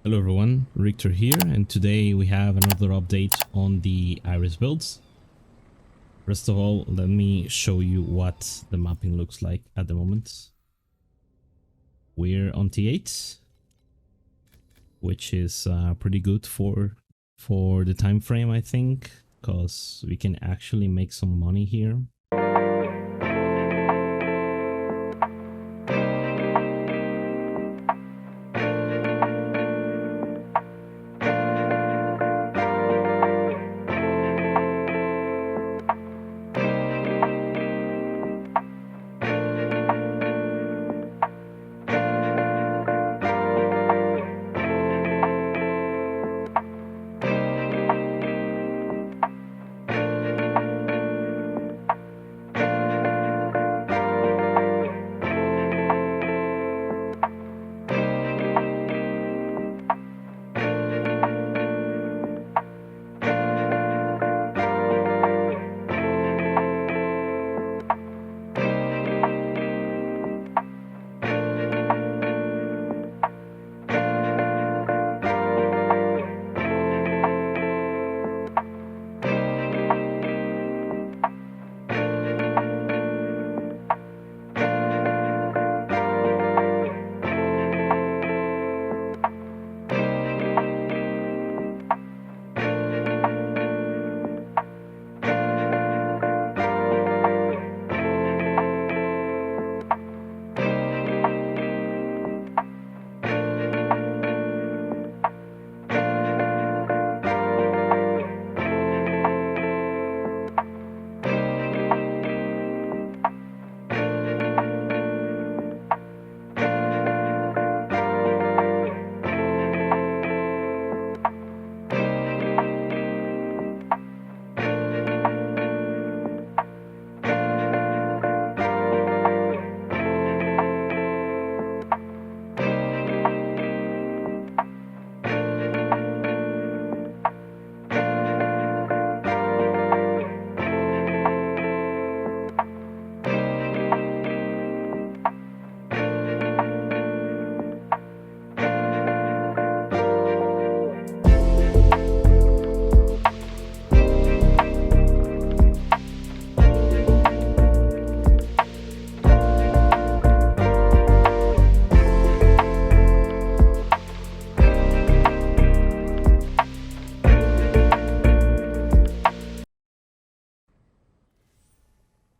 Hello everyone, Richter here, and today we have another update on the Iris builds. First of all, let me show you what the mapping looks like at the moment. We're on T8, which is pretty good for the time frame, I think, because we can actually make some money here.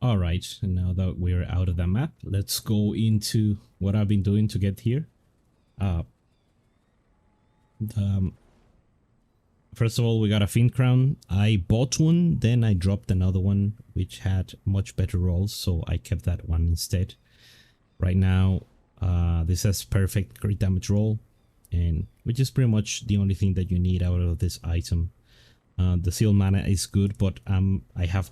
Alright, now that we're out of the map, let's go into what I've been doing to get here. First of all, we got a Fiend Crown. I bought one, then I dropped another one, which had much better rolls, so I kept that one instead. Right now, this has perfect crit damage roll, and which is pretty much the only thing that you need out of this item. The seal mana is good, but I have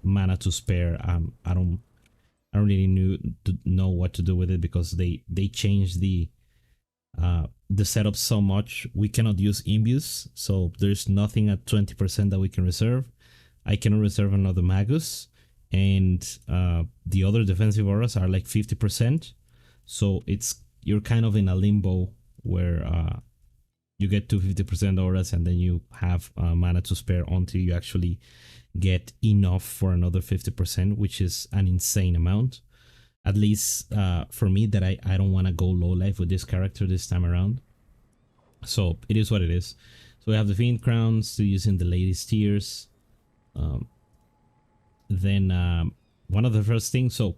mana to spare. I don't really know what to do with it because they changed the setup so much. We cannot use imbues, so there's nothing at 20% that we can reserve. I cannot reserve another Magus, and the other defensive auras are like 50%, so you're kind of in a limbo where you get to 50% auras and then you have mana to spare until you actually get enough for another 50%, which is an insane amount. At least for me, that I don't want to go low life with this character this time around. So it is what it is. So we have the Fiend Crown, still using the latest tiers. Then one of the first things, so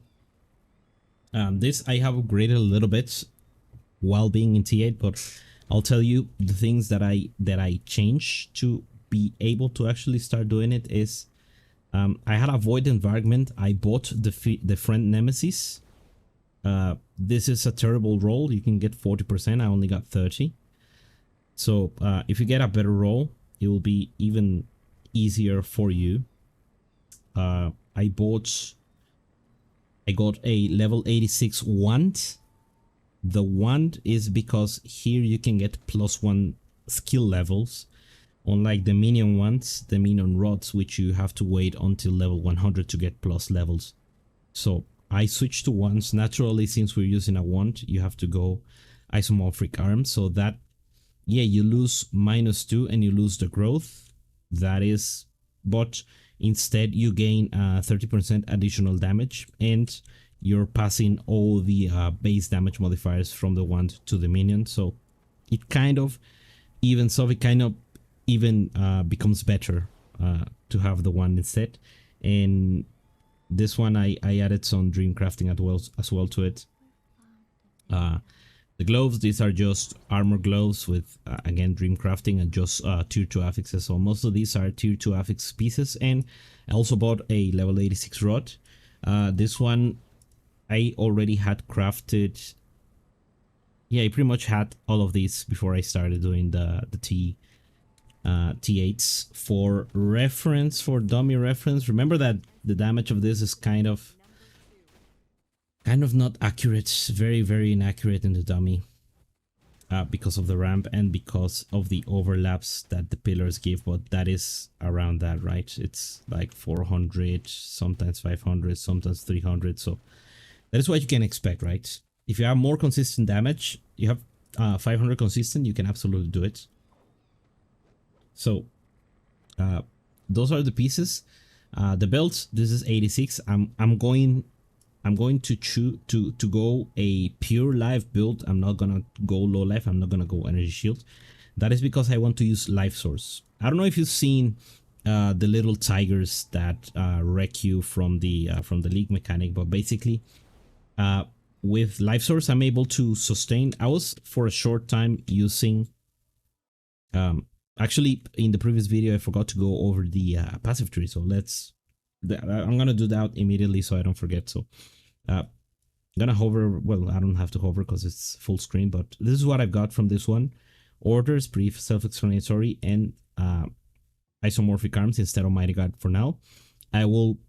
this I have upgraded a little bit while being in T8, but I'll tell you the things that I changed to be able to actually start doing it is I had a Void Environment. I bought the Friend Nemesis. This is a terrible roll. You can get 40%. I only got 30. So if you get a better roll, it will be even easier for you. I got a level 86 wand. The wand is because here you can get +1 skill levels, unlike the minion ones, the minion rods, which you have to wait until level 100 to get plus levels. So I switched to wands. Naturally, since we're using a wand, you have to go isomorphic arms, so that yeah, you lose -2 and you lose the growth. That is, but instead you gain 30% additional damage, and you're passing all the base damage modifiers from the wand to the minion. So it kind of evens off. It kind of even becomes better to have the wand instead. And this one I added some dream crafting as well to it. The gloves, these are just armor gloves with again dream crafting and just tier 2 affixes. So most of these are tier 2 affix pieces. And I also bought a level 86 rod. This one I already had crafted. Yeah, I pretty much had all of these before I started doing the T8s. For reference, for dummy reference, remember that the damage of this is kind of not accurate. Very, very inaccurate in the dummy, because of the ramp and because of the overlaps that the pillars give. But that is around that, right? It's like 400, sometimes 500, sometimes 300. So that is what you can expect, right? If you have more consistent damage, you have 500 consistent, you can absolutely do it. So those are the pieces. The belt, this is 86. I'm going to go a pure life build. I'm not gonna go low life. I'm not gonna go energy shield. That is because I want to use life source. I don't know if you've seen the little tigers that wreck you from the league mechanic, but basically with life source I'm able to sustain. I was for a short time using actually in the previous video I forgot to go over the passive tree, so I'm gonna do that immediately so I don't forget. So I'm gonna hover. Well, I don't have to hover because it's full screen, but this is what I've got from this one. Orders, brief, self-explanatory, and isomorphic arms instead of mighty guard for now. I will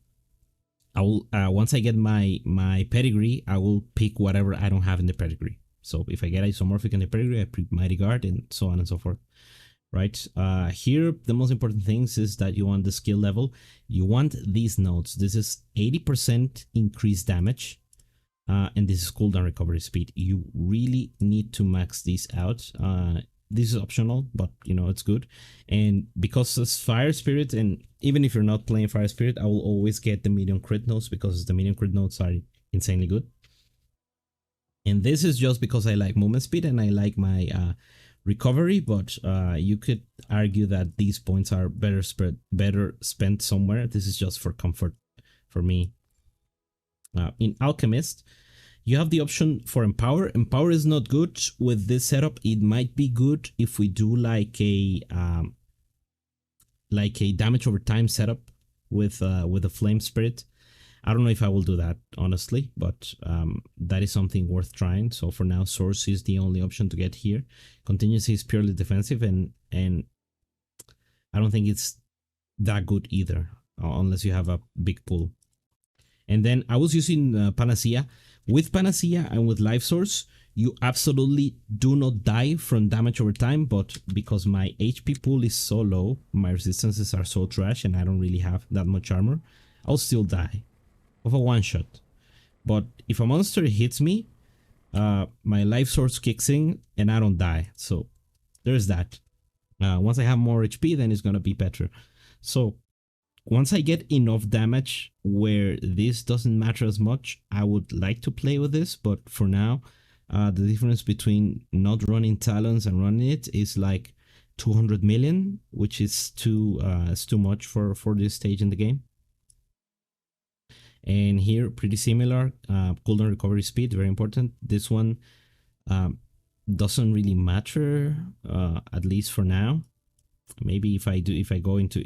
once I get my pedigree, I will pick whatever I don't have in the pedigree. So if I get isomorphic in the pedigree, I pick mighty guard and so on and so forth. Right, here the most important things is that you want the skill level. You want these nodes. This is 80% increased damage, and this is cooldown recovery speed. You really need to max these out. This is optional, but you know it's good. And because it's fire spirit, and even if you're not playing fire spirit, I will always get the medium crit nodes because the medium crit nodes are insanely good. And this is just because I like movement speed and I like my recovery, but you could argue that these points are better spent somewhere. This is just for comfort for me. In Alchemist, you have the option for Empower. Empower is not good with this setup. It might be good if we do like a damage over time setup with a Flame Spirit. I don't know if I will do that, honestly, but that is something worth trying. So for now, Source is the only option to get here. Contingency is purely defensive, and I don't think it's that good either, unless you have a big pool. And then I was using Panacea. With Panacea and with Life Source, you absolutely do not die from damage over time, but because my HP pool is so low, my resistances are so trash, and I don't really have that much armor, I'll still die of a one shot. But if a monster hits me, my life source kicks in and I don't die. So there's that. Once I have more HP, then it's gonna be better. So once I get enough damage where this doesn't matter as much, I would like to play with this. But for now, the difference between not running Talons and running it is like 200 million, which is too much for this stage in the game. And here, pretty similar. Cooldown recovery speed, very important. This one doesn't really matter, at least for now. Maybe if I go into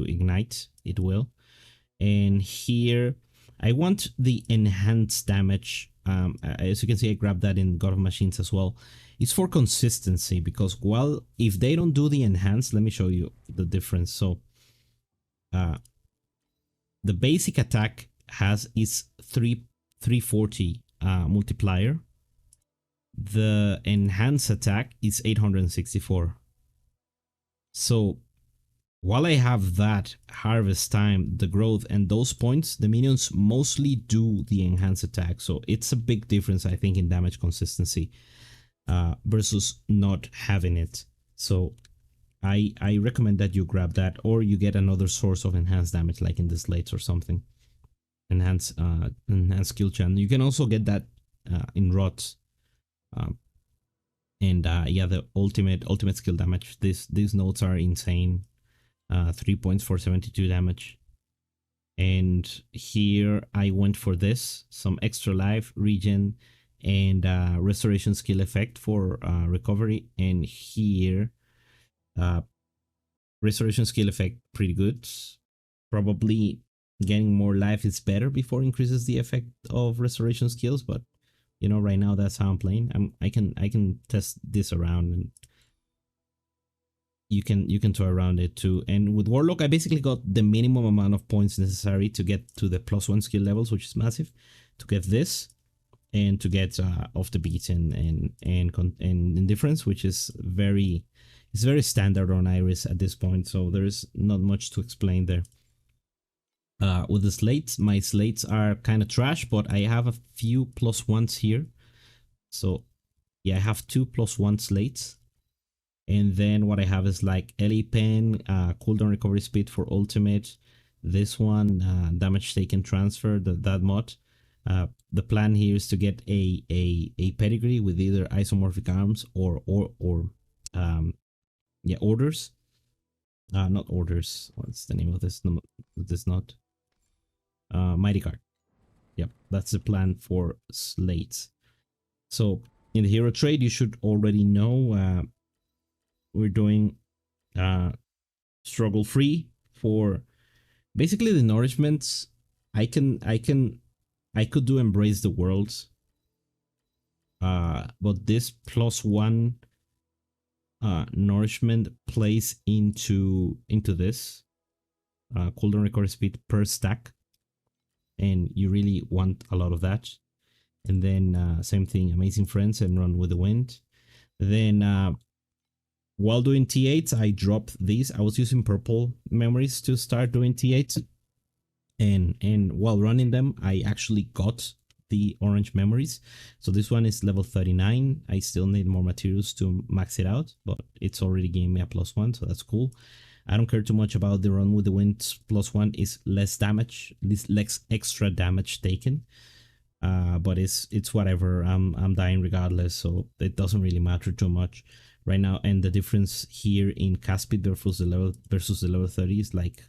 Ignite, it will. And here, I want the enhanced damage. As you can see, I grabbed that in God of Machines as well. It's for consistency, because while if they don't do the enhanced, let me show you the difference. So the basic attack has its 340 multiplier. The enhanced attack is 864. So while I have that harvest time, the growth, and those points, the minions mostly do the enhanced attack. So it's a big difference, I think, in damage consistency. versus not having it. So I recommend that you grab that, or you get another source of enhanced damage, like in the slates or something. Enhanced skill channel. You can also get that in rots. Um, and yeah, the ultimate skill damage. These notes are insane. 3 points for 72 damage. And here I went for this, some extra life, regen, and restoration skill effect for recovery. And here, uh, restoration skill effect pretty good. Probably getting more life is better before increases the effect of restoration skills, but you know, right now that's how I'm playing. I can test this around, and you can toy around it too. And with Warlock, I basically got the minimum amount of points necessary to get to the +1 skill levels, which is massive, to get this and to get off the beat and indifference, which is very standard on Iris at this point. So there is not much to explain there. With the slates, my slates are kind of trash, but I have a few +1s here. So yeah, I have 2 +1 slates. And then what I have is like LE Pen, cooldown recovery speed for ultimate. This one, damage taken transfer, that mod. The plan here is to get a pedigree with either isomorphic arms or yeah, orders. Not orders. What's the name of this? This not. Mighty Guard. Yep, that's the plan for slates. So in the hero trade, you should already know we're doing struggle free for basically the nourishments. I could do embrace the world, but this +1 nourishment plays into this cooldown recovery speed per stack, and you really want a lot of that. And then same thing, amazing friends and run with the wind. Then while doing T8s, I dropped these. I was using purple memories to start doing T8s, and while running them, I actually got the orange memories. So this one is level 39. I still need more materials to max it out, but it's already giving me a +1, so that's cool. I don't care too much about the run with the wind. +1 is less damage, less extra damage taken. But it's whatever. I'm dying regardless, so it doesn't really matter too much right now. And the difference here in cast speed versus the level 30 is like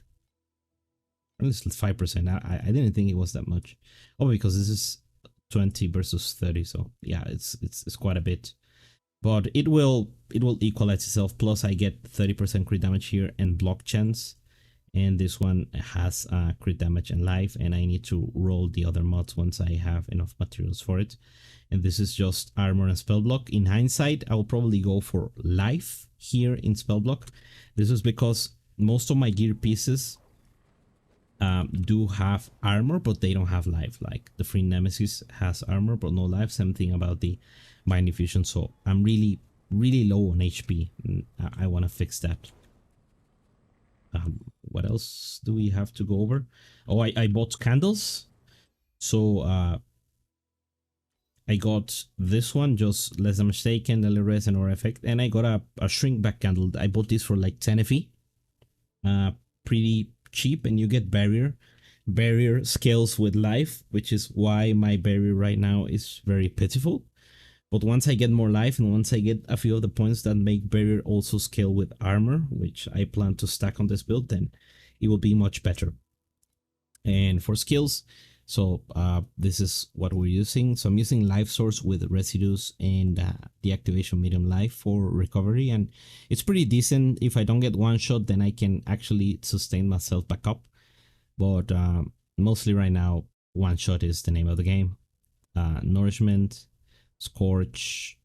at least 5%. I didn't think it was that much. Oh, because this is 20 versus 30, so yeah, it's quite a bit. But it will equalize itself. Plus, I get 30% crit damage here and block chance. And this one has crit damage and life, and I need to roll the other mods once I have enough materials for it. And this is just armor and spell block. In hindsight, I will probably go for life here in spell block. This is because most of my gear pieces do have armor, but they don't have life. Like the free nemesis has armor but no life. Same thing about the binding fusion. So I'm really low on HP, and I want to fix that. What else do we have to go over? Oh, I bought candles. So I got this one, just less damage taken, LRS and aura effect, and I got a shrink back candle. I bought this for like 10 FE. Pretty cheap, and you get barrier scales with life, which is why my barrier right now is very pitiful. But once I get more life, and once I get a few of the points that make barrier also scale with armor, which I plan to stack on this build, then it will be much better. And for skills, so this is what we're using. So I'm using life source with residues and deactivation medium life for recovery, and it's pretty decent. If I don't get one shot, then I can actually sustain myself back up. But mostly right now, one shot is the name of the game. Nourishment, Scorch,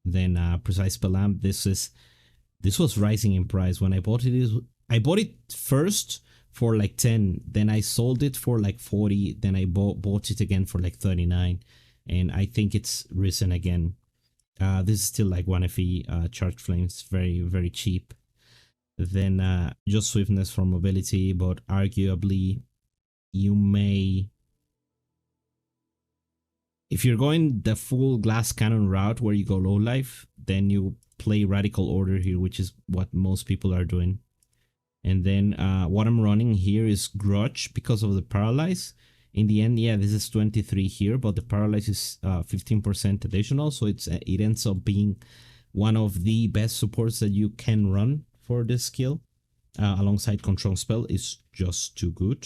then Precise Spell Lamp. This was rising in price when I bought it. I bought it first for like 10, then I sold it for like 40, then I bought it again for like 39, and I think it's risen again. This is still like 1 FE. Charged Flames, very cheap. Then just Swiftness for mobility, but arguably you may if you're going the full glass cannon route where you go low life, then you play Radical Order here, which is what most people are doing. And then what I'm running here is Grudge because of the Paralyze. In the end, yeah, this is 23 here, but the Paralyze is 15% additional, so it ends up being one of the best supports that you can run for this skill. Alongside Control Spell is just too good.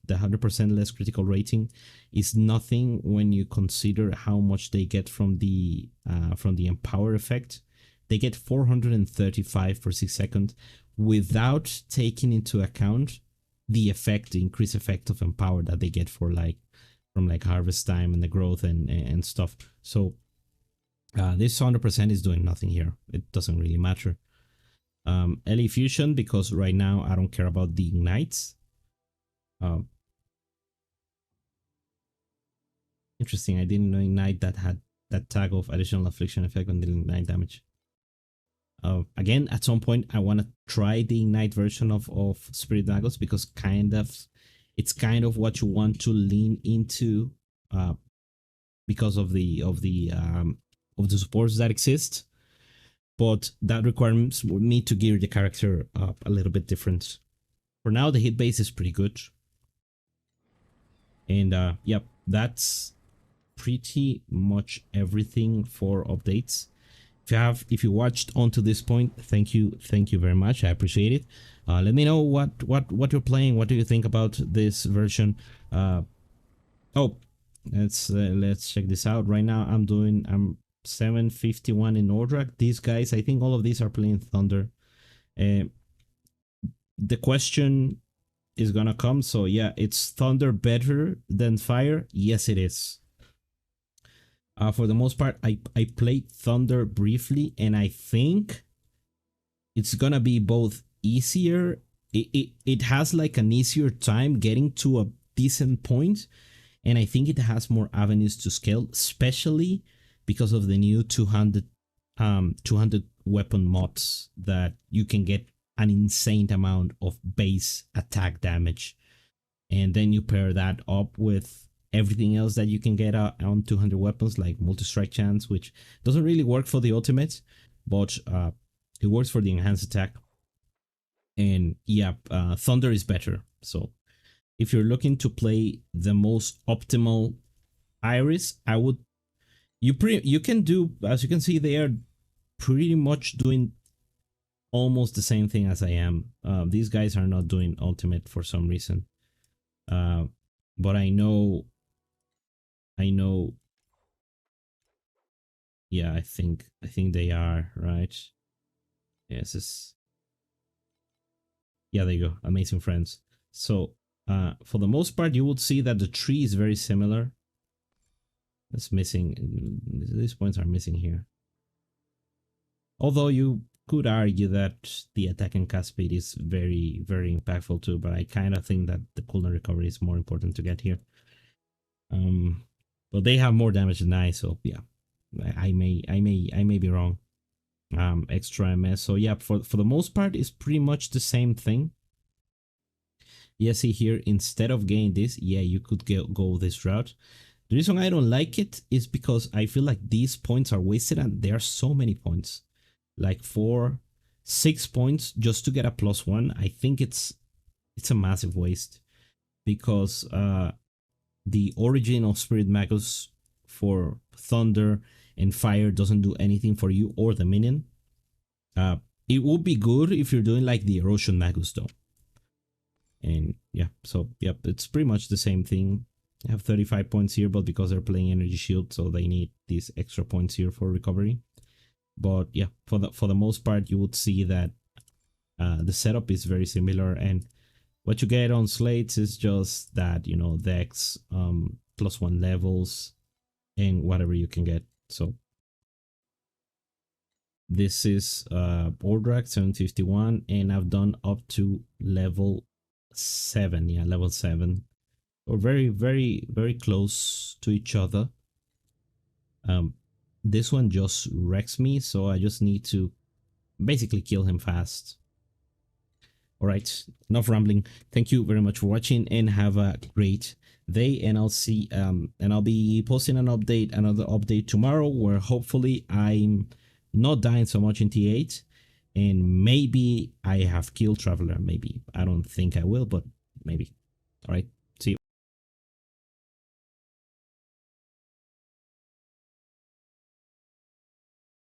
The 100% less critical rating is nothing when you consider how much they get from the Empower effect. They get 435 for 6 seconds without taking into account the effect, the increased effect of Empower that they get for from Harvest Time and the growth and stuff. So this 100% is doing nothing here. It doesn't really matter. LE Fusion, because right now I don't care about the ignites. Interesting, I didn't know Ignite that had that tag of additional affliction effect on the Ignite damage. Again, at some point I want to try the Ignite version of Spirit Magos, because it's kind of what you want to lean into because of the supports that exist. But that requires me to gear the character up a little bit different. For now, the hit base is pretty good. And yep, that's pretty much everything for updates. If you watched onto this point, thank you very much. I appreciate it. Let me know what you're playing. What do you think about this version? Oh, let's check this out. Right now, I'm 751 in Ordrak. These guys, I think all of these are playing Thunder. The question is gonna come. So yeah, it's Thunder better than Fire? Yes, it is. For the most part, I played Thunder briefly, and I think it's gonna be both easier. It has like an easier time getting to a decent point, and I think it has more avenues to scale, especially because of the new 200 weapon mods that you can get an insane amount of base attack damage, and then you pair that up with everything else that you can get on 200 weapons, like multi-strike chance, which doesn't really work for the ultimate, but it works for the enhanced attack. And yeah, Thunder is better. So if you're looking to play the most optimal Iris, I would you can do, as you can see, they are pretty much doing almost the same thing as I am. These guys are not doing ultimate for some reason, but I know. Yeah, I think they are, right. Yes, yeah, there you go. Amazing friends. So for the most part, you would see that the tree is very similar. It's missing. These points are missing here. Although you could argue that the attack and cast speed is very, very impactful too, but I kind of think that the cooldown recovery is more important to get here. But they have more damage than I, so yeah, I may be wrong. Extra MS. So yeah, for the most part, it's pretty much the same thing. Yeah, see here, instead of getting this, yeah, you could go this route. The reason I don't like it is because I feel like these points are wasted, and there are so many points, like 6 points just to get a +1. I think it's a massive waste, because the origin of Spirit Magus for Thunder and Fire doesn't do anything for you or the minion. It would be good if you're doing like the Erosion Magus though. And yeah, so yep, it's pretty much the same thing. I have 35 points here, but because they're playing Energy Shield, so they need these extra points here for recovery. But yeah, for the most part, you would see that the setup is very similar, and what you get on slates is just that, you know, Dex, +1 levels, and whatever you can get. So this is Ordrak 751, and I've done up to level 7. Yeah, level 7. We're very, very, very close to each other. This one just wrecks me, so I just need to basically kill him fast. All right, enough rambling. Thank you very much for watching, and have a great day. And I'll be posting another update tomorrow, where hopefully I'm not dying so much in T8, and maybe I have killed Traveler. Maybe, I don't think I will, but maybe. All right.